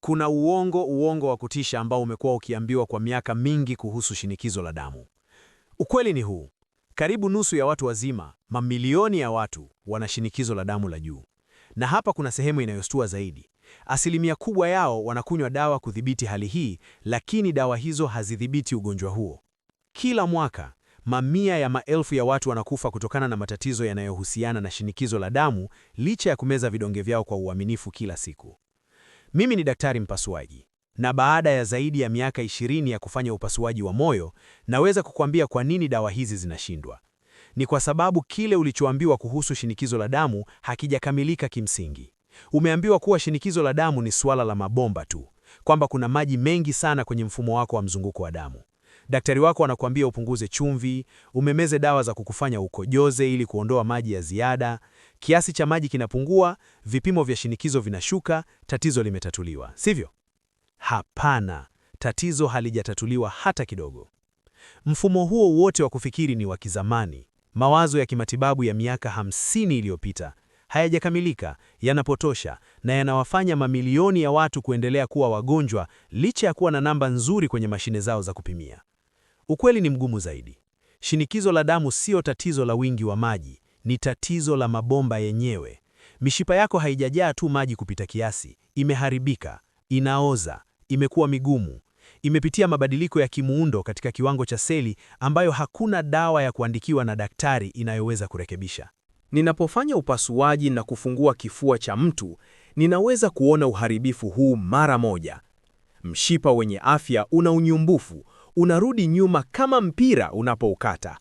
Kuna uongo wa kutisha ambao umekuwa ukiambiwa kwa miaka mingi kuhusu shinikizo la damu. Ukweli ni huu: karibu nusu ya watu wazima, mamilioni ya watu, wana shinikizo la damu la juu. Na hapa kuna sehemu inayostua zaidi. Asilimia kubwa yao wanakunywa dawa kudhibiti hali hii, lakini dawa hizo hazidhibiti ugonjwa huo. Kila mwaka, mamia ya maelfu ya watu wanakufa kutokana na matatizo yanayohusiana na shinikizo la damu, licha ya kumeza vidonge vyao kwa uaminifu kila siku. Mimi ni daktari mpasuaji, na baada ya zaidi ya miaka 20 ya kufanya upasuaji wa moyo, naweza kukuambia kwa nini dawa hizi zinashindwa. Ni kwa sababu kile ulichoambiwa kuhusu shinikizo la damu hakijakamilika kimsingi. Umeambiwa kuwa shinikizo la damu ni swala la mabomba tu, kwamba kuna maji mengi sana kwenye mfumo wako wa mzunguko wa damu. Daktari wako anakuambia upunguze chumvi, umemeze dawa za kukufanya ukojoze ili kuondoa maji ya ziada. Kiasi cha maji kinapungua, vipimo vya shinikizo vinashuka, tatizo limetatuliwa, sivyo? Hapana, tatizo halijatatuliwa hata kidogo. Mfumo huo wote wa kufikiri ni wa kizamani. Mawazo ya kimatibabu ya miaka 50 iliyopita hayajakamilika, yanapotosha na yanawafanya mamilioni ya watu kuendelea kuwa wagonjwa licha ya kuwa na namba nzuri kwenye mashine zao za kupimia. Ukweli ni mgumu zaidi. Shinikizo la damu sio tatizo la wingi wa maji, ni tatizo la mabomba yenyewe. Mishipa yako haijajaa tu maji kupita kiasi, imeharibika, inaoza, imekuwa migumu, imepitia mabadiliko ya kimuundo katika kiwango cha seli ambayo hakuna dawa ya kuandikiwa na daktari inayoweza kurekebisha. Ninapofanya upasuaji na kufungua kifua cha mtu, ninaweza kuona uharibifu huu mara moja. Mshipa wenye afya una unyumbufu, unarudi nyuma kama mpira unapoukata.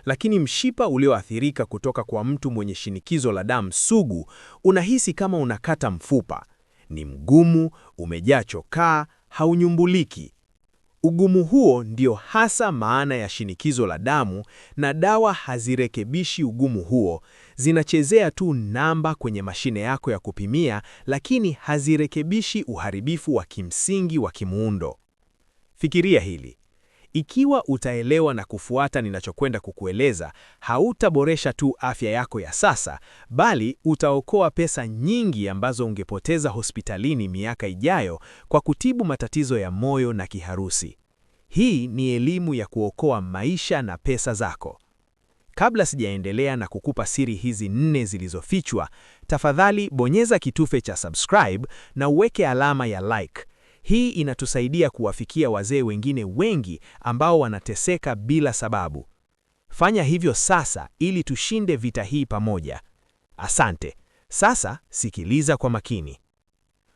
Lakini mshipa ulioathirika kutoka kwa mtu mwenye shinikizo la damu sugu, unahisi kama unakata mfupa. Ni mgumu, umejaa chokaa, haunyumbuliki. Ugumu huo ndio hasa maana ya shinikizo la damu, na dawa hazirekebishi ugumu huo. Zinachezea tu namba kwenye mashine yako ya kupimia, lakini hazirekebishi uharibifu wa kimsingi wa kimuundo. Fikiria hili. Ikiwa utaelewa na kufuata ninachokwenda kukueleza, hautaboresha tu afya yako ya sasa, bali utaokoa pesa nyingi ambazo ungepoteza hospitalini miaka ijayo kwa kutibu matatizo ya moyo na kiharusi. Hii ni elimu ya kuokoa maisha na pesa zako. Kabla sijaendelea na kukupa siri hizi 4 zilizofichwa, tafadhali bonyeza kitufe cha subscribe na uweke alama ya like. Hii inatusaidia kuwafikia wazee wengine wengi ambao wanateseka bila sababu. Fanya hivyo sasa ili tushinde vita hii pamoja. Asante. Sasa sikiliza kwa makini.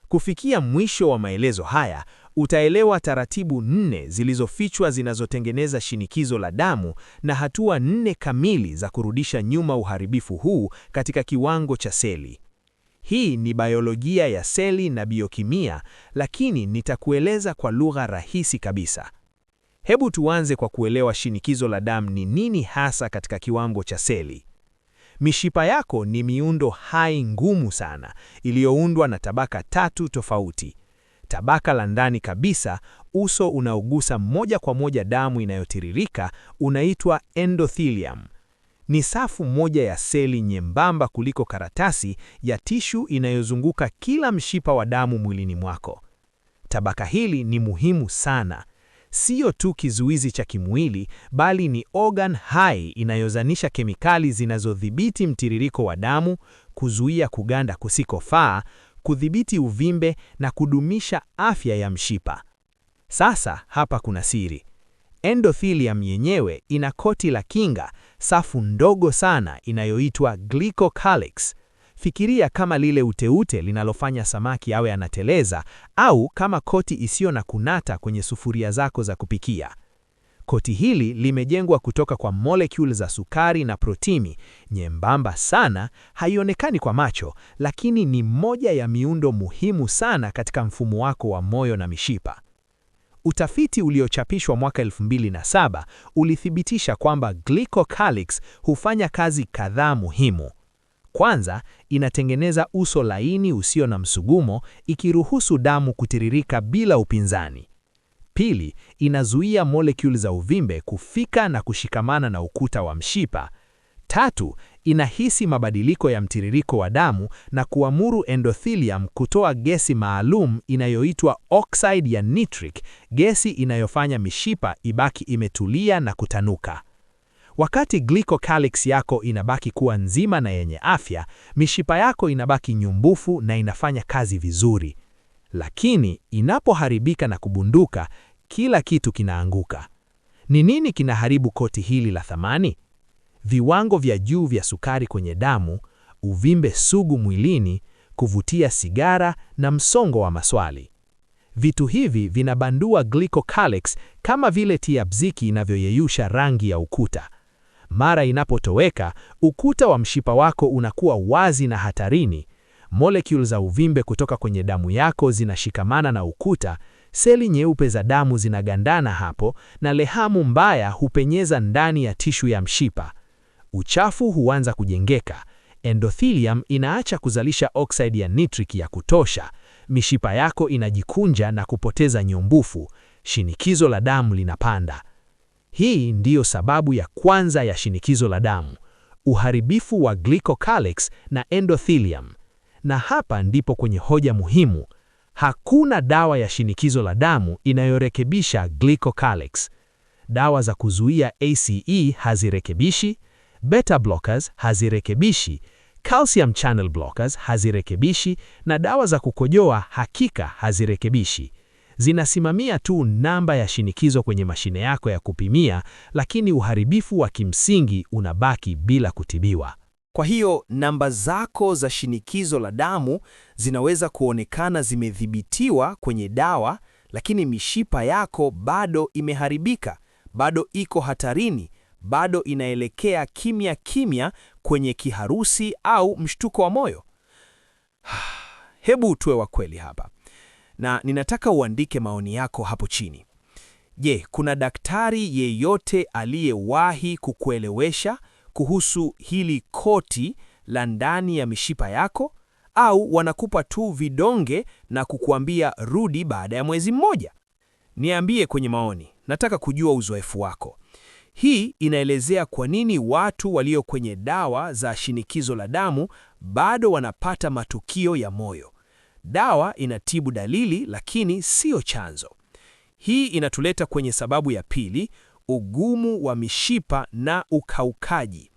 Kufikia mwisho wa maelezo haya, utaelewa taratibu 4 zilizofichwa zinazotengeneza shinikizo la damu na hatua 4 kamili za kurudisha nyuma uharibifu huu katika kiwango cha seli. Hii ni biolojia ya seli na biokimia, lakini nitakueleza kwa lugha rahisi kabisa. Hebu tuanze kwa kuelewa shinikizo la damu ni nini hasa katika kiwango cha seli. Mishipa yako ni miundo hai ngumu sana, iliyoundwa na tabaka 3 tofauti. Tabaka la ndani kabisa, uso unaogusa moja kwa moja damu inayotiririka, unaitwa endothelium. Ni safu moja ya seli nyembamba kuliko karatasi ya tishu inayozunguka kila mshipa wa damu mwilini mwako. Tabaka hili ni muhimu sana. Sio tu kizuizi cha kimwili, bali ni organ hai inayozanisha kemikali zinazodhibiti mtiririko wa damu, kuzuia kuganda kusikofaa, kudhibiti uvimbe na kudumisha afya ya mshipa. Sasa hapa kuna siri. Endothelium yenyewe ina koti la kinga, safu ndogo sana inayoitwa glycocalyx. Fikiria kama lile uteute linalofanya samaki awe anateleza, au kama koti isiyo na kunata kwenye sufuria zako za kupikia. Koti hili limejengwa kutoka kwa molecule za sukari na protini, nyembamba sana, haionekani kwa macho, lakini ni moja ya miundo muhimu sana katika mfumo wako wa moyo na mishipa. Utafiti uliochapishwa mwaka 2007 ulithibitisha kwamba glycocalyx hufanya kazi kadhaa muhimu. Kwanza, inatengeneza uso laini usio na msugumo, ikiruhusu damu kutiririka bila upinzani. Pili, inazuia molekuli za uvimbe kufika na kushikamana na ukuta wa mshipa. 3, inahisi mabadiliko ya mtiririko wa damu na kuamuru endothelium kutoa gesi maalum inayoitwa oxide ya nitric, gesi inayofanya mishipa ibaki imetulia na kutanuka. Wakati glycocalyx yako inabaki kuwa nzima na yenye afya, mishipa yako inabaki nyumbufu na inafanya kazi vizuri. Lakini inapoharibika na kubunduka, kila kitu kinaanguka. Ni nini kinaharibu koti hili la thamani? Viwango vya juu vya sukari kwenye damu, uvimbe sugu mwilini, kuvutia sigara na msongo wa maswali. Vitu hivi vinabandua glycocalyx kama vile tia bziki inavyoyeyusha rangi ya ukuta. Mara inapotoweka, ukuta wa mshipa wako unakuwa wazi na hatarini. Molecules za uvimbe kutoka kwenye damu yako zinashikamana na ukuta, seli nyeupe za damu zinagandana hapo, na lehamu mbaya hupenyeza ndani ya tishu ya mshipa. Uchafu huanza kujengeka, endothelium inaacha kuzalisha oxide ya nitric ya kutosha, mishipa yako inajikunja na kupoteza nyumbufu, shinikizo la damu linapanda. Hii ndiyo sababu ya kwanza ya shinikizo la damu, uharibifu wa glycocalyx na endothelium. Na hapa ndipo kwenye hoja muhimu. Hakuna dawa ya shinikizo la damu inayorekebisha glycocalyx. Dawa za kuzuia ACE hazirekebishi, beta blockers hazirekebishi, calcium channel blockers hazirekebishi, na dawa za kukojoa hakika hazirekebishi. Zinasimamia tu namba ya shinikizo kwenye mashine yako ya kupimia, lakini uharibifu wa kimsingi unabaki bila kutibiwa. Kwa hiyo namba zako za shinikizo la damu zinaweza kuonekana zimedhibitiwa kwenye dawa, lakini mishipa yako bado imeharibika, bado iko hatarini, bado inaelekea kimya kimya kwenye kiharusi au mshtuko wa moyo. Hebu tuwe wa kweli hapa, na ninataka uandike maoni yako hapo chini. Je, kuna daktari yeyote aliyewahi kukuelewesha kuhusu hili koti la ndani ya mishipa yako, au wanakupa tu vidonge na kukuambia rudi baada ya mwezi mmoja? Niambie kwenye maoni, nataka kujua uzoefu wako. Hii inaelezea kwa nini watu walio kwenye dawa za shinikizo la damu bado wanapata matukio ya moyo. Dawa inatibu dalili lakini sio chanzo. Hii inatuleta kwenye sababu ya pili, ugumu wa mishipa na ukaukaji.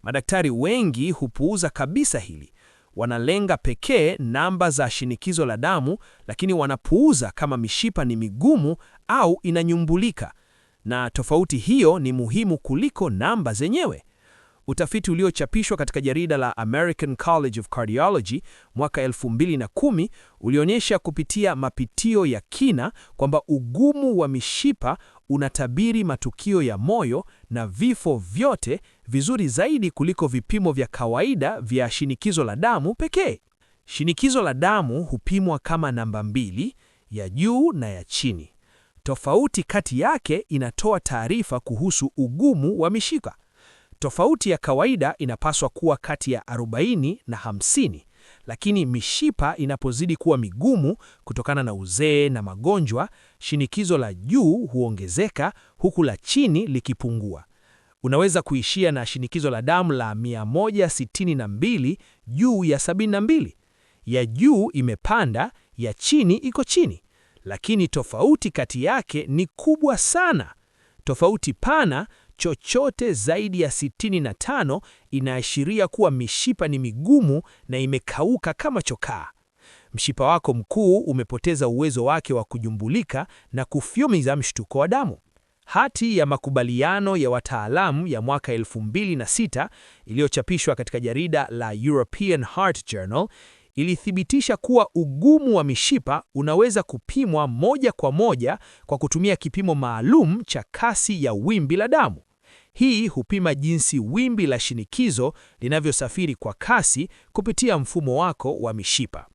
Madaktari wengi hupuuza kabisa hili. Wanalenga pekee namba za shinikizo la damu, lakini wanapuuza kama mishipa ni migumu au inanyumbulika. Na tofauti hiyo ni muhimu kuliko namba zenyewe. Utafiti uliochapishwa katika jarida la American College of Cardiology mwaka 2010 ulionyesha kupitia mapitio ya kina kwamba ugumu wa mishipa unatabiri matukio ya moyo na vifo vyote vizuri zaidi kuliko vipimo vya kawaida vya shinikizo la damu pekee. Shinikizo la damu hupimwa kama namba 2, ya juu na ya chini. Tofauti kati yake inatoa taarifa kuhusu ugumu wa mishipa. Tofauti ya kawaida inapaswa kuwa kati ya 40 na 50, lakini mishipa inapozidi kuwa migumu kutokana na uzee na magonjwa, shinikizo la juu huongezeka huku la chini likipungua. Unaweza kuishia na shinikizo la damu la 162 juu ya 72. Ya juu imepanda, ya chini iko chini, lakini tofauti kati yake ni kubwa sana. Tofauti pana, chochote zaidi ya 65, inaashiria kuwa mishipa ni migumu na imekauka kama chokaa. Mshipa wako mkuu umepoteza uwezo wake wa kujumbulika na kufyumiza mshtuko wa damu. Hati ya makubaliano ya wataalamu ya mwaka 2006 iliyochapishwa katika jarida la European Heart Journal ilithibitisha kuwa ugumu wa mishipa unaweza kupimwa moja kwa moja kwa kutumia kipimo maalum cha kasi ya wimbi la damu. Hii hupima jinsi wimbi la shinikizo linavyosafiri kwa kasi kupitia mfumo wako wa mishipa.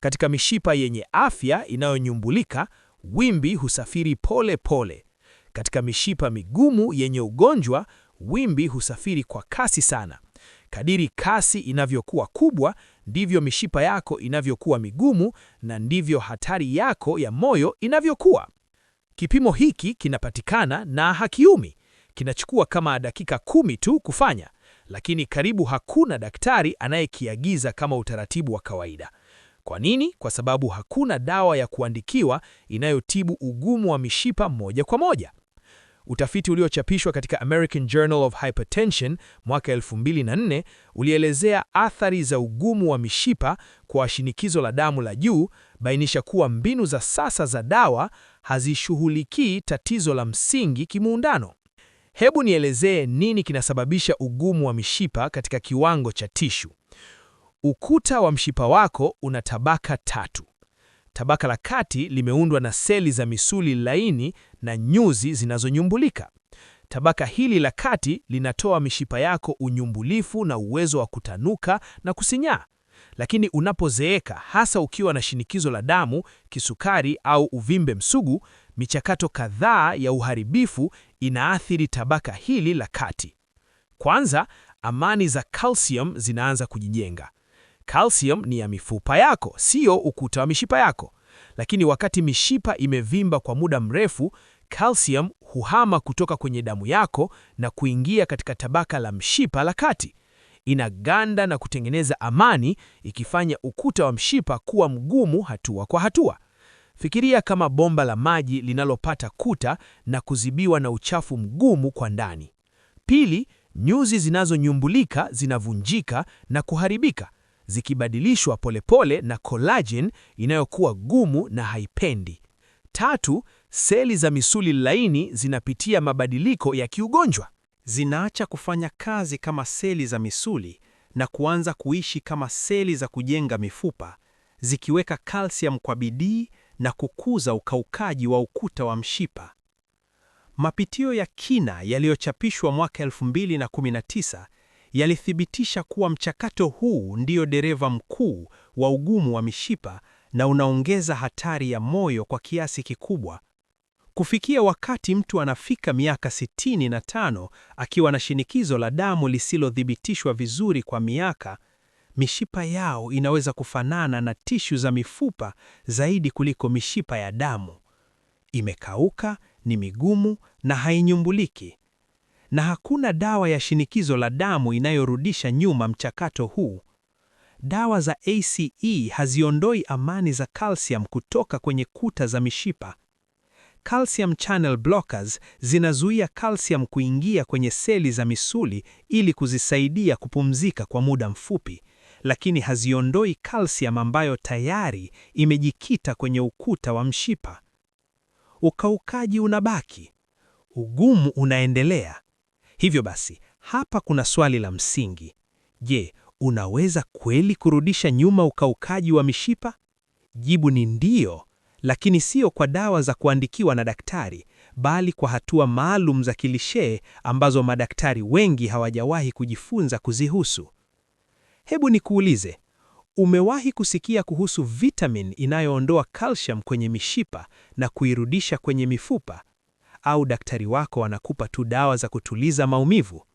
Katika mishipa yenye afya inayonyumbulika, wimbi husafiri pole pole. Katika mishipa migumu yenye ugonjwa, wimbi husafiri kwa kasi sana. Kadiri kasi inavyokuwa kubwa, ndivyo mishipa yako inavyokuwa migumu na ndivyo hatari yako ya moyo inavyokuwa. Kipimo hiki kinapatikana na hakiumi. Kinachukua kama dakika 10 tu kufanya, lakini karibu hakuna daktari anayekiagiza kama utaratibu wa kawaida. Kwa nini? Kwa sababu hakuna dawa ya kuandikiwa inayotibu ugumu wa mishipa moja kwa moja. Utafiti uliochapishwa katika American Journal of Hypertension mwaka 2004 ulielezea athari za ugumu wa mishipa kwa shinikizo la damu la juu, bainisha kuwa mbinu za sasa za dawa hazishughulikii tatizo la msingi kimuundano. Hebu nielezee nini kinasababisha ugumu wa mishipa katika kiwango cha tishu. Ukuta wa mshipa wako una tabaka 3. Tabaka la kati limeundwa na seli za misuli laini na nyuzi zinazonyumbulika. Tabaka hili la kati linatoa mishipa yako unyumbulifu na uwezo wa kutanuka na kusinyaa. Lakini unapozeeka, hasa ukiwa na shinikizo la damu, kisukari au uvimbe msugu, michakato kadhaa ya uharibifu inaathiri tabaka hili la kati. Kwanza, amani za calcium zinaanza kujijenga. Calcium ni ya mifupa yako, sio ukuta wa mishipa yako. Lakini wakati mishipa imevimba kwa muda mrefu, calcium huhama kutoka kwenye damu yako na kuingia katika tabaka la mshipa la kati. Inaganda na kutengeneza amani, ikifanya ukuta wa mshipa kuwa mgumu hatua kwa hatua. Fikiria kama bomba la maji linalopata kuta na kuzibiwa na uchafu mgumu kwa ndani. Pili, nyuzi zinazonyumbulika zinavunjika na kuharibika, zikibadilishwa polepole na collagen inayokuwa gumu na haipendi. Tatu, seli za misuli laini zinapitia mabadiliko ya kiugonjwa. Zinaacha kufanya kazi kama seli za misuli na kuanza kuishi kama seli za kujenga mifupa, zikiweka calcium kwa bidii na kukuza ukaukaji wa ukuta wa mshipa. Mapitio ya kina yaliyochapishwa mwaka 2019 yalithibitisha kuwa mchakato huu ndio dereva mkuu wa ugumu wa mishipa na unaongeza hatari ya moyo kwa kiasi kikubwa. Kufikia wakati mtu anafika miaka 65 akiwa na shinikizo la damu lisilothibitishwa vizuri kwa miaka, mishipa yao inaweza kufanana na tishu za mifupa zaidi kuliko mishipa ya damu. Imekauka, ni migumu na hainyumbuliki. Na hakuna dawa ya shinikizo la damu inayorudisha nyuma mchakato huu. Dawa za ACE haziondoi amani za calcium kutoka kwenye kuta za mishipa. Calcium channel blockers zinazuia calcium kuingia kwenye seli za misuli ili kuzisaidia kupumzika kwa muda mfupi, lakini haziondoi calcium ambayo tayari imejikita kwenye ukuta wa mshipa. Ukaukaji unabaki. Ugumu unaendelea. Hivyo basi, hapa kuna swali la msingi. Je, unaweza kweli kurudisha nyuma ukaukaji wa mishipa? Jibu ni ndio, lakini sio kwa dawa za kuandikiwa na daktari, bali kwa hatua maalum za kilishee ambazo madaktari wengi hawajawahi kujifunza kuzihusu. Hebu nikuulize, umewahi kusikia kuhusu vitamin inayoondoa calcium kwenye mishipa na kuirudisha kwenye mifupa? Au daktari wako anakupa tu dawa za kutuliza maumivu?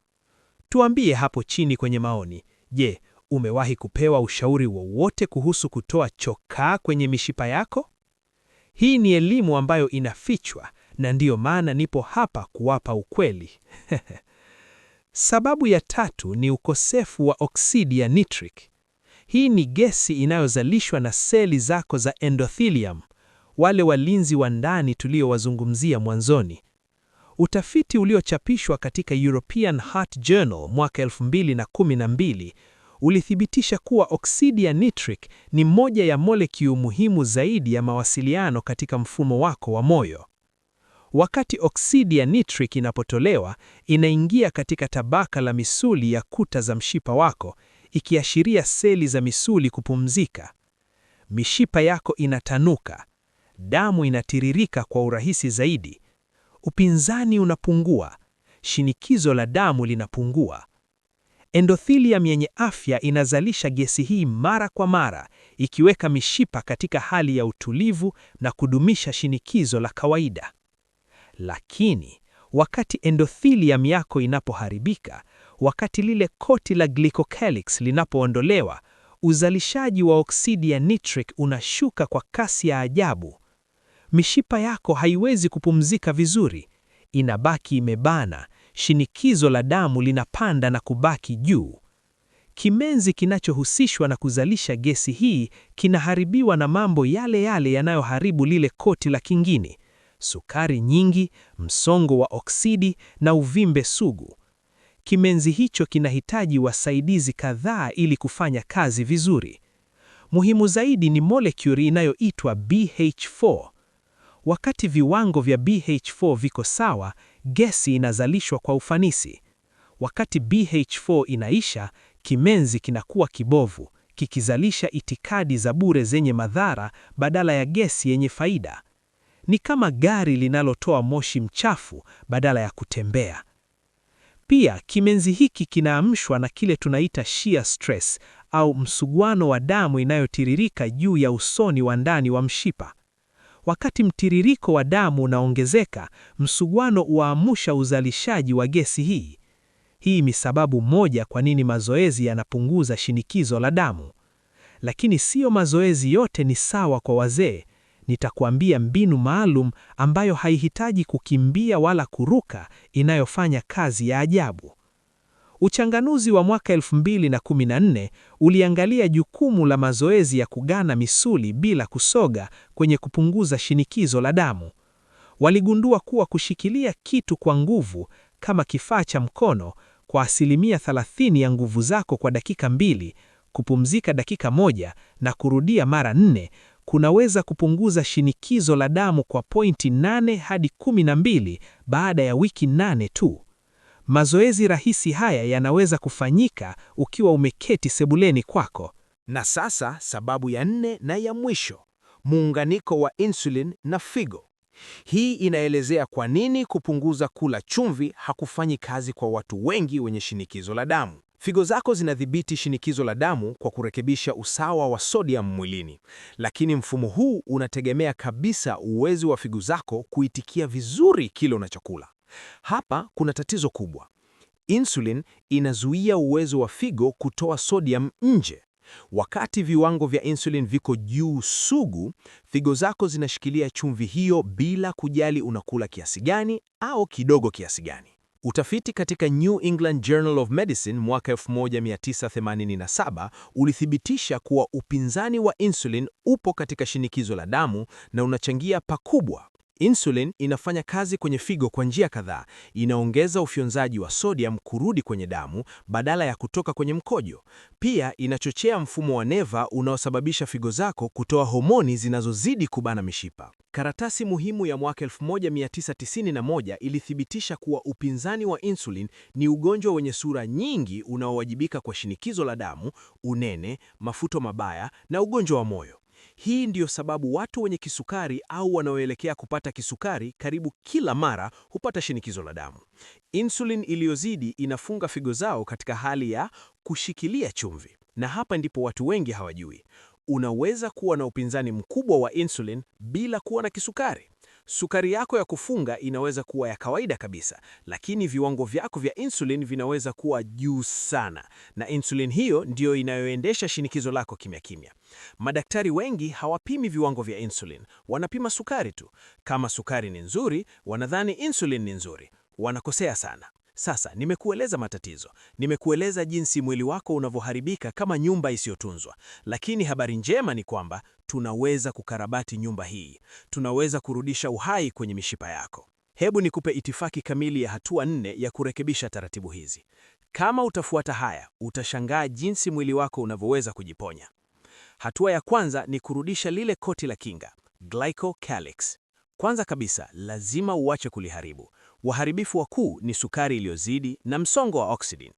Tuambie hapo chini kwenye maoni. Je, umewahi kupewa ushauri wowote kuhusu kutoa chokaa kwenye mishipa yako? Hii ni elimu ambayo inafichwa, na ndiyo maana nipo hapa kuwapa ukweli. Sababu ya tatu ni ukosefu wa oksidi ya nitric. Hii ni gesi inayozalishwa na seli zako za endothelium, wale walinzi wa ndani tuliowazungumzia mwanzoni. Utafiti uliochapishwa katika European Heart Journal mwaka 2012 ulithibitisha kuwa oksidi ya nitric ni moja ya molekuli muhimu zaidi ya mawasiliano katika mfumo wako wa moyo. Wakati oksidi ya nitric inapotolewa, inaingia katika tabaka la misuli ya kuta za mshipa wako, ikiashiria seli za misuli kupumzika. Mishipa yako inatanuka, damu inatiririka kwa urahisi zaidi, upinzani unapungua, shinikizo la damu linapungua. Endothelium yenye afya inazalisha gesi hii mara kwa mara, ikiweka mishipa katika hali ya utulivu na kudumisha shinikizo la kawaida. Lakini wakati endothelium yako inapoharibika, wakati lile koti la glycocalyx linapoondolewa, uzalishaji wa oksidi ya nitric unashuka kwa kasi ya ajabu. Mishipa yako haiwezi kupumzika vizuri, inabaki imebana, shinikizo la damu linapanda na kubaki juu. Kimenzi kinachohusishwa na kuzalisha gesi hii kinaharibiwa na mambo yale yale yanayoharibu lile koti la kingine: sukari nyingi, msongo wa oksidi na uvimbe sugu. Kimenzi hicho kinahitaji wasaidizi kadhaa ili kufanya kazi vizuri. Muhimu zaidi ni molekuli inayoitwa BH4. Wakati viwango vya BH4 viko sawa, gesi inazalishwa kwa ufanisi. Wakati BH4 inaisha, kimenzi kinakuwa kibovu, kikizalisha itikadi za bure zenye madhara badala ya gesi yenye faida. Ni kama gari linalotoa moshi mchafu badala ya kutembea. Pia, kimenzi hiki kinaamshwa na kile tunaita shear stress au msuguano wa damu inayotiririka juu ya usoni wa ndani wa mshipa. Wakati mtiririko wa damu unaongezeka, msuguano huamsha uzalishaji wa gesi hii. Hii ni sababu moja kwa nini mazoezi yanapunguza shinikizo la damu. Lakini sio mazoezi yote ni sawa kwa wazee. Nitakuambia mbinu maalum ambayo haihitaji kukimbia wala kuruka, inayofanya kazi ya ajabu. Uchanganuzi wa mwaka 2014 uliangalia jukumu la mazoezi ya kugana misuli bila kusoga kwenye kupunguza shinikizo la damu. Waligundua kuwa kushikilia kitu kwa nguvu kama kifaa cha mkono kwa 30% ya nguvu zako kwa dakika 2, kupumzika dakika 1 na kurudia mara 4 kunaweza kupunguza shinikizo la damu kwa pointi 8 hadi 12 baada ya wiki 8 tu. Mazoezi rahisi haya yanaweza kufanyika ukiwa umeketi sebuleni kwako. Na sasa sababu ya 4 na ya mwisho, muunganiko wa insulin na figo. Hii inaelezea kwa nini kupunguza kula chumvi hakufanyi kazi kwa watu wengi wenye shinikizo la damu. Figo zako zinadhibiti shinikizo la damu kwa kurekebisha usawa wa sodium mwilini, lakini mfumo huu unategemea kabisa uwezo wa figo zako kuitikia vizuri kile unachokula. Hapa kuna tatizo kubwa. Insulin inazuia uwezo wa figo kutoa sodium nje. Wakati viwango vya insulin viko juu sugu, figo zako zinashikilia chumvi hiyo bila kujali unakula kiasi gani au kidogo kiasi gani. Utafiti katika New England Journal of Medicine mwaka 1987 ulithibitisha kuwa upinzani wa insulin upo katika shinikizo la damu na unachangia pakubwa. Insulin inafanya kazi kwenye figo kwa njia kadhaa. Inaongeza ufyonzaji wa sodium kurudi kwenye damu badala ya kutoka kwenye mkojo. Pia inachochea mfumo wa neva unaosababisha figo zako kutoa homoni zinazozidi kubana mishipa. Karatasi muhimu ya mwaka 1991 ilithibitisha kuwa upinzani wa insulin ni ugonjwa wenye sura nyingi unaowajibika kwa shinikizo la damu, unene, mafuta mabaya na ugonjwa wa moyo. Hii ndiyo sababu watu wenye kisukari au wanaoelekea kupata kisukari karibu kila mara hupata shinikizo la damu. Insulin iliyozidi inafunga figo zao katika hali ya kushikilia chumvi. Na hapa ndipo watu wengi hawajui. Unaweza kuwa na upinzani mkubwa wa insulin bila kuwa na kisukari. Sukari yako ya kufunga inaweza kuwa ya kawaida kabisa, lakini viwango vyako vya insulin vinaweza kuwa juu sana, na insulin hiyo ndiyo inayoendesha shinikizo lako kimya kimya. Madaktari wengi hawapimi viwango vya insulin, wanapima sukari tu. Kama sukari ni nzuri, wanadhani insulin ni nzuri. Wanakosea sana. Sasa, nimekueleza matatizo. Nimekueleza jinsi mwili wako unavyoharibika kama nyumba isiyotunzwa. Lakini habari njema ni kwamba tunaweza kukarabati nyumba hii. Tunaweza kurudisha uhai kwenye mishipa yako. Hebu nikupe itifaki kamili ya hatua 4 ya kurekebisha taratibu hizi. Kama utafuata haya, utashangaa jinsi mwili wako unavyoweza kujiponya. Hatua ya kwanza ni kurudisha lile koti la kinga, glycocalyx. Kwanza kabisa, lazima uache kuliharibu. Waharibifu wakuu ni sukari iliyozidi na msongo wa oksidi.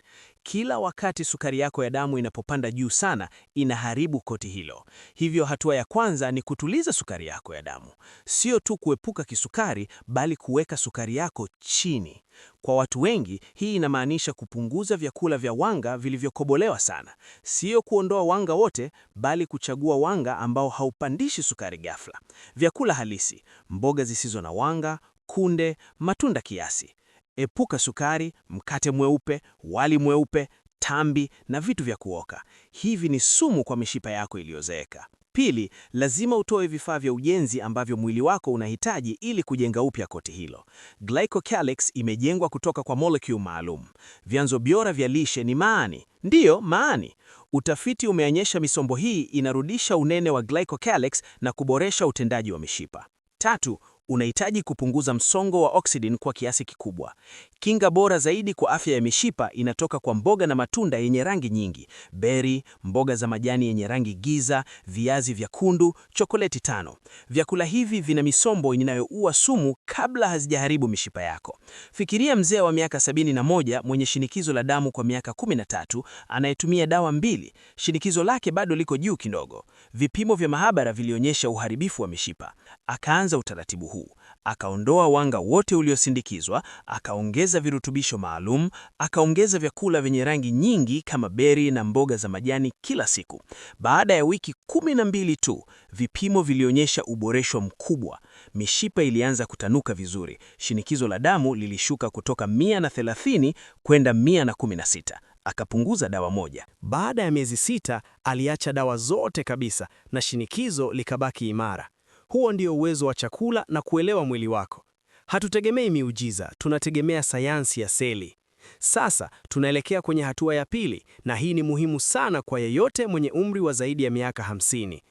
Kila wakati sukari yako ya damu inapopanda juu sana, inaharibu koti hilo. Hivyo hatua ya kwanza ni kutuliza sukari yako ya damu. Sio tu kuepuka kisukari, bali kuweka sukari yako chini. Kwa watu wengi, hii inamaanisha kupunguza vyakula vya wanga vilivyokobolewa sana. Sio kuondoa wanga wote, bali kuchagua wanga ambao haupandishi sukari ghafla. Vyakula halisi, mboga zisizo na wanga, kunde, matunda kiasi. Epuka sukari, mkate mweupe, wali mweupe, tambi na vitu vya kuoka. Hivi ni sumu kwa mishipa yako iliyozeeka. Pili, lazima utoe vifaa vya ujenzi ambavyo mwili wako unahitaji ili kujenga upya koti hilo. Glycocalyx imejengwa kutoka kwa molecule maalum. Vyanzo bora vya lishe ni maani. Ndiyo, maani. Utafiti umeonyesha misombo hii inarudisha unene wa glycocalyx na kuboresha utendaji wa mishipa. Tatu, unahitaji kupunguza msongo wa oxidin kwa kiasi kikubwa. Kinga bora zaidi kwa afya ya mishipa inatoka kwa mboga na matunda yenye rangi nyingi: beri, mboga za majani yenye rangi giza, viazi vyekundu, chokoleti tano. Vyakula hivi vina misombo inayoua sumu kabla hazijaharibu mishipa yako. Fikiria mzee wa miaka 71 mwenye shinikizo la damu kwa miaka 13 anayetumia dawa 2, shinikizo lake bado liko juu kidogo. Vipimo vya maabara vilionyesha uharibifu wa mishipa. Akaanza utaratibu huu. Akaondoa wanga wote uliosindikizwa, akaongeza virutubisho maalum, akaongeza vyakula vyenye rangi nyingi kama beri na mboga za majani kila siku. Baada ya wiki 12 tu, vipimo vilionyesha uboresho mkubwa. Mishipa ilianza kutanuka vizuri. Shinikizo la damu lilishuka kutoka 130 kwenda 116. Akapunguza dawa moja. Baada ya miezi 6, aliacha dawa zote kabisa na shinikizo likabaki imara. Huo ndio uwezo wa chakula na kuelewa mwili wako. Hatutegemei miujiza, tunategemea sayansi ya seli. Sasa tunaelekea kwenye hatua ya pili, na hii ni muhimu sana kwa yeyote mwenye umri wa zaidi ya miaka 50.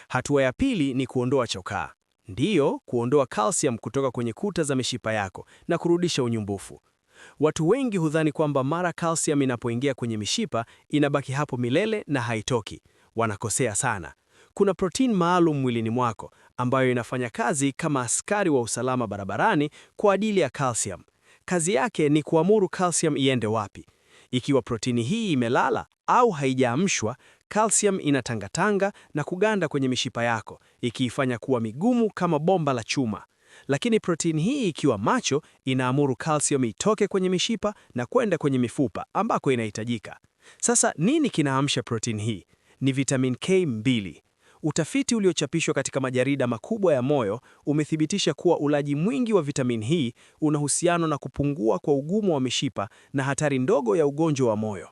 Hatua ya pili ni kuondoa chokaa. Ndiyo, kuondoa calcium kutoka kwenye kuta za mishipa yako na kurudisha unyumbufu. Watu wengi hudhani kwamba mara calcium inapoingia kwenye mishipa inabaki hapo milele na haitoki. Wanakosea sana. Kuna protein maalum mwilini mwako ambayo inafanya kazi kama askari wa usalama barabarani kwa ajili ya calcium. Kazi yake ni kuamuru calcium iende wapi. Ikiwa protini hii imelala au haijaamshwa, calcium inatangatanga na kuganda kwenye mishipa yako, ikiifanya kuwa migumu kama bomba la chuma. Lakini protini hii ikiwa macho, inaamuru calcium itoke kwenye mishipa na kwenda kwenye mifupa ambako inahitajika. Sasa nini kinaamsha protini hii? Ni vitamin K2. Utafiti uliochapishwa katika majarida makubwa ya moyo umethibitisha kuwa ulaji mwingi wa vitamin hii una uhusiano na kupungua kwa ugumu wa mishipa na hatari ndogo ya ugonjwa wa moyo.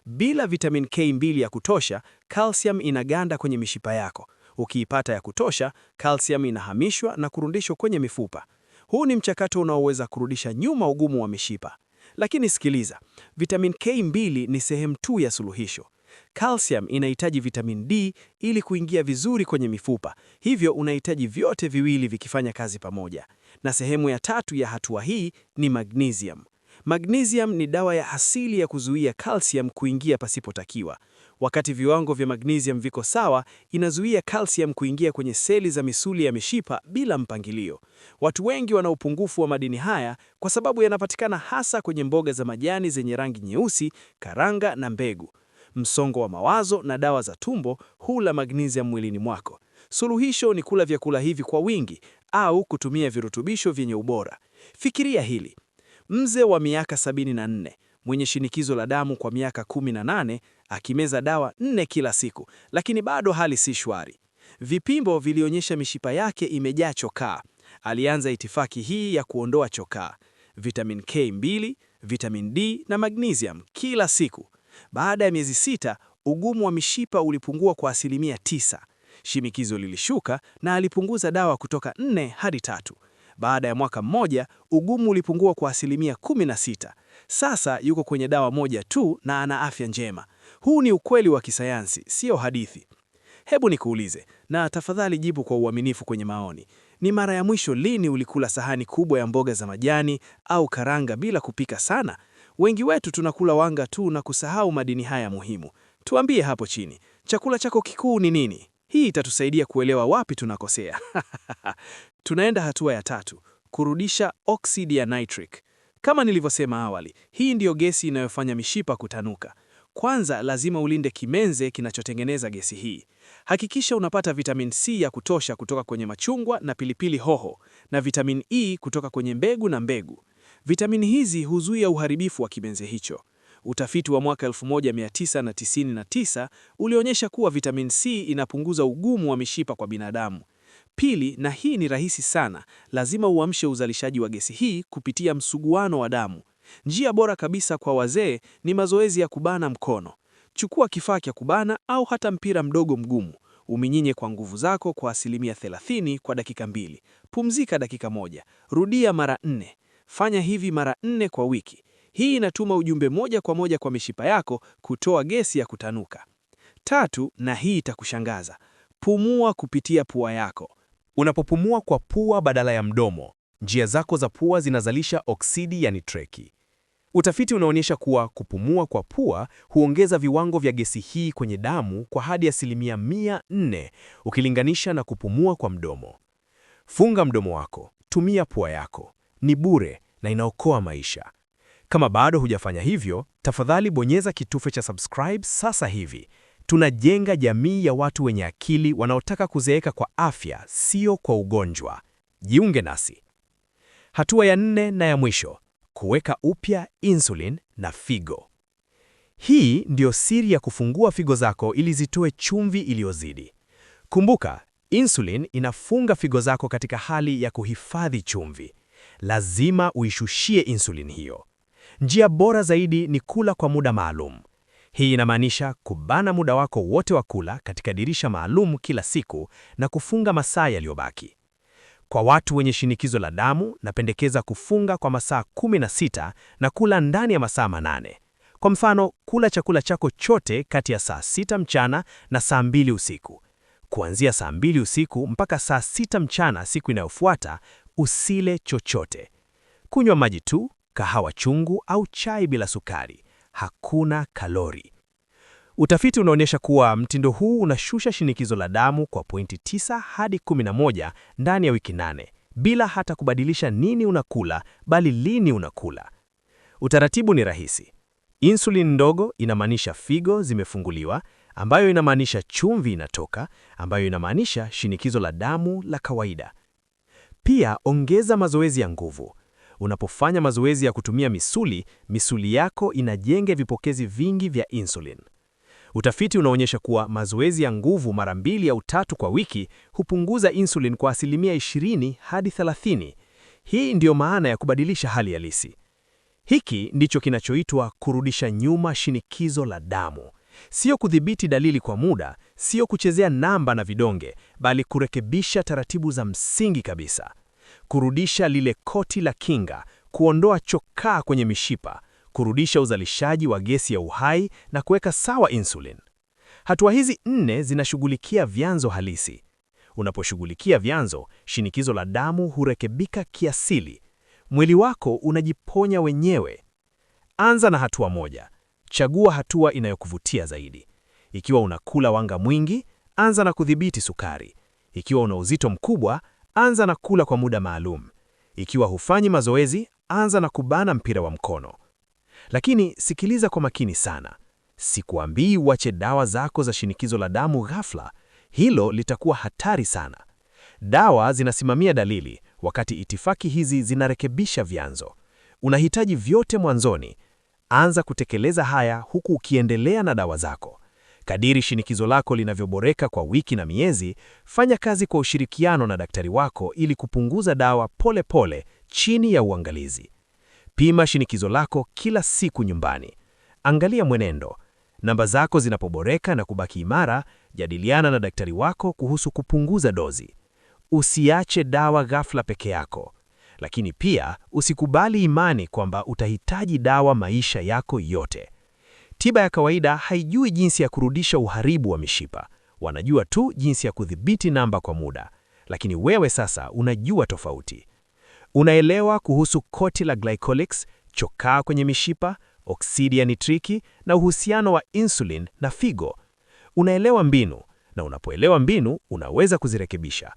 Bila vitamin K2 ya kutosha, calcium inaganda kwenye mishipa yako. Ukiipata ya kutosha, calcium inahamishwa na kurudishwa kwenye mifupa. Huu ni mchakato unaoweza kurudisha nyuma ugumu wa mishipa. Lakini sikiliza, vitamin K2 ni sehemu tu ya suluhisho. Calcium inahitaji vitamin D ili kuingia vizuri kwenye mifupa, hivyo unahitaji vyote viwili vikifanya kazi pamoja. Na sehemu ya tatu ya hatua hii ni magnesium. Magnesium ni dawa ya asili ya kuzuia calcium kuingia pasipotakiwa. Wakati viwango vya magnesium viko sawa, inazuia calcium kuingia kwenye seli za misuli ya mishipa bila mpangilio. Watu wengi wana upungufu wa madini haya kwa sababu yanapatikana hasa kwenye mboga za majani zenye rangi nyeusi, karanga na mbegu. Msongo wa mawazo na dawa za tumbo hula magnesium mwilini mwako. Suluhisho ni kula vyakula hivi kwa wingi au kutumia virutubisho vyenye ubora. Fikiria hili. Mzee wa miaka 74 mwenye shinikizo la damu kwa miaka 18 akimeza dawa 4 kila siku, lakini bado hali si shwari. Vipimo vilionyesha mishipa yake imejaa chokaa. Alianza itifaki hii ya kuondoa chokaa: vitamin K2, vitamin D na magnesium kila siku. Baada ya miezi 6, ugumu wa mishipa ulipungua kwa 9%. Shinikizo lilishuka na alipunguza dawa kutoka 4 hadi 3. Baada ya mwaka mmoja, ugumu ulipungua kwa 16%. Sasa yuko kwenye dawa moja tu na ana afya njema. Huu ni ukweli wa kisayansi, sio hadithi. Hebu nikuulize, na tafadhali jibu kwa uaminifu kwenye maoni. Ni mara ya mwisho lini ulikula sahani kubwa ya mboga za majani au karanga bila kupika sana? Wengi wetu tunakula wanga tu na kusahau madini haya muhimu. Tuambie hapo chini, chakula chako kikuu ni nini? Hii itatusaidia kuelewa wapi tunakosea. Tunaenda hatua ya 3, kurudisha oksidi ya nitric. Kama nilivyosema awali, hii ndiyo gesi inayofanya mishipa kutanuka. Kwanza lazima ulinde kimenze kinachotengeneza gesi hii. Hakikisha unapata vitamin C ya kutosha kutoka kwenye machungwa na pilipili hoho, na vitamin E kutoka kwenye mbegu na mbegu. Vitamini hizi huzuia uharibifu wa kimenze hicho. Utafiti wa mwaka 1999 ulionyesha kuwa vitamin C inapunguza ugumu wa mishipa kwa binadamu. Pili, na hii ni rahisi sana, lazima uamshe uzalishaji wa gesi hii kupitia msuguano wa damu. Njia bora kabisa kwa wazee ni mazoezi ya kubana mkono. Chukua kifaa cha kubana au hata mpira mdogo mgumu. Uminyinye kwa nguvu zako kwa 30% kwa dakika 2. Pumzika dakika 1. Rudia mara 4. Fanya hivi mara 4 kwa wiki. Hii inatuma ujumbe moja kwa moja kwa mishipa yako kutoa gesi ya kutanuka. 3, na hii itakushangaza. Pumua kupitia pua yako. Unapopumua kwa pua badala ya mdomo, njia zako za pua zinazalisha oksidi ya nitreki. Utafiti unaonyesha kuwa kupumua kwa pua huongeza viwango vya gesi hii kwenye damu kwa hadi 400% ukilinganisha na kupumua kwa mdomo. Funga mdomo wako, tumia pua yako. Ni bure na inaokoa maisha. Kama bado hujafanya hivyo, tafadhali bonyeza kitufe cha subscribe sasa hivi. Tunajenga jamii ya watu wenye akili wanaotaka kuzeeka kwa afya, sio kwa ugonjwa. Jiunge nasi. Hatua ya 4 na ya mwisho, kuweka upya insulin na figo. Hii ndio siri ya kufungua figo zako ili zitoe chumvi iliyozidi. Kumbuka, insulin inafunga figo zako katika hali ya kuhifadhi chumvi. Lazima uishushie insulin hiyo. Njia bora zaidi ni kula kwa muda maalum. Hii inamaanisha kubana muda wako wote wa kula katika dirisha maalum kila siku na kufunga masaa yaliyobaki. Kwa watu wenye shinikizo la damu, napendekeza kufunga kwa masaa 16 na kula ndani ya masaa 8. Kwa mfano, kula chakula chako chote kati ya saa 6 mchana na saa 2 usiku. Kuanzia saa 2 usiku mpaka saa 6 mchana siku inayofuata, usile chochote. Kunywa maji tu, kahawa chungu au chai bila sukari. Hakuna kalori. Utafiti unaonyesha kuwa mtindo huu unashusha shinikizo la damu kwa pointi 9 hadi 11 ndani ya wiki 8, bila hata kubadilisha nini unakula, bali lini unakula. Utaratibu ni rahisi. Insulin ndogo inamaanisha figo zimefunguliwa, ambayo inamaanisha chumvi inatoka, ambayo inamaanisha shinikizo la damu la kawaida. Pia ongeza mazoezi ya nguvu. Unapofanya mazoezi ya kutumia misuli yako inajenga vipokezi vingi vya insulin. Utafiti unaonyesha kuwa mazoezi ya nguvu mara 2 au 3 kwa wiki hupunguza insulin kwa 20 hadi 30. Hii ndiyo maana ya kubadilisha hali halisi. Hiki ndicho kinachoitwa kurudisha nyuma shinikizo la damu. Sio kudhibiti dalili kwa muda, sio kuchezea namba na vidonge, bali kurekebisha taratibu za msingi kabisa. Kurudisha lile koti la kinga, kuondoa chokaa kwenye mishipa, kurudisha uzalishaji wa gesi ya uhai na kuweka sawa insulin. Hatua hizi 4 zinashughulikia vyanzo halisi. Unaposhughulikia vyanzo, shinikizo la damu hurekebika kiasili. Mwili wako unajiponya wenyewe. Anza na hatua 1. Chagua hatua inayokuvutia zaidi. Ikiwa unakula wanga mwingi, anza na kudhibiti sukari. Ikiwa una uzito mkubwa, anza na kula kwa muda maalum. Ikiwa hufanyi mazoezi, anza na kubana mpira wa mkono. Lakini sikiliza kwa makini sana. Sikuambii uache dawa zako za shinikizo la damu ghafla. Hilo litakuwa hatari sana. Dawa zinasimamia dalili, wakati itifaki hizi zinarekebisha vyanzo. Unahitaji vyote mwanzoni. Anza kutekeleza haya huku ukiendelea na dawa zako. Kadiri shinikizo lako linavyoboreka kwa wiki na miezi, fanya kazi kwa ushirikiano na daktari wako ili kupunguza dawa pole pole chini ya uangalizi. Pima shinikizo lako kila siku nyumbani. Angalia mwenendo. Namba zako zinapoboreka na kubaki imara, jadiliana na daktari wako kuhusu kupunguza dozi. Usiache dawa ghafla peke yako. Lakini pia usikubali imani kwamba utahitaji dawa maisha yako yote. Tiba ya kawaida haijui jinsi ya kurudisha uharibu wa mishipa. Wanajua tu jinsi ya kudhibiti namba kwa muda. Lakini wewe sasa unajua tofauti. Unaelewa kuhusu koti la glycolics, chokaa kwenye mishipa, oksidi ya nitriki na uhusiano wa insulin na figo. Unaelewa mbinu, na unapoelewa mbinu unaweza kuzirekebisha.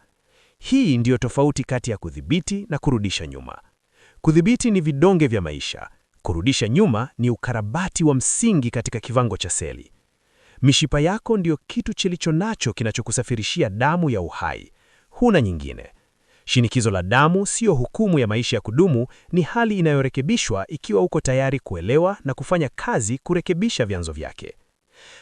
Hii ndiyo tofauti kati ya kudhibiti na kurudisha nyuma. Kudhibiti ni vidonge vya maisha. Kurudisha nyuma ni ukarabati wa msingi katika kiwango cha seli. Mishipa yako ndiyo kitu chilicho nacho kinachokusafirishia damu ya uhai. Huna nyingine. Shinikizo la damu sio hukumu ya maisha ya kudumu, ni hali inayorekebishwa ikiwa uko tayari kuelewa na kufanya kazi kurekebisha vyanzo vyake.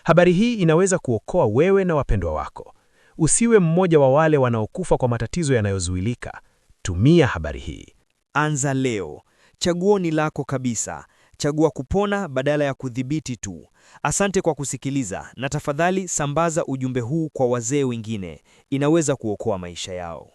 Habari hii inaweza kuokoa wewe na wapendwa wako. Usiwe mmoja wa wale wanaokufa kwa matatizo yanayozuilika. Tumia habari hii. Anza leo. Chaguo ni lako kabisa. Chagua kupona badala ya kudhibiti tu. Asante kwa kusikiliza, na tafadhali sambaza ujumbe huu kwa wazee wengine. Inaweza kuokoa maisha yao.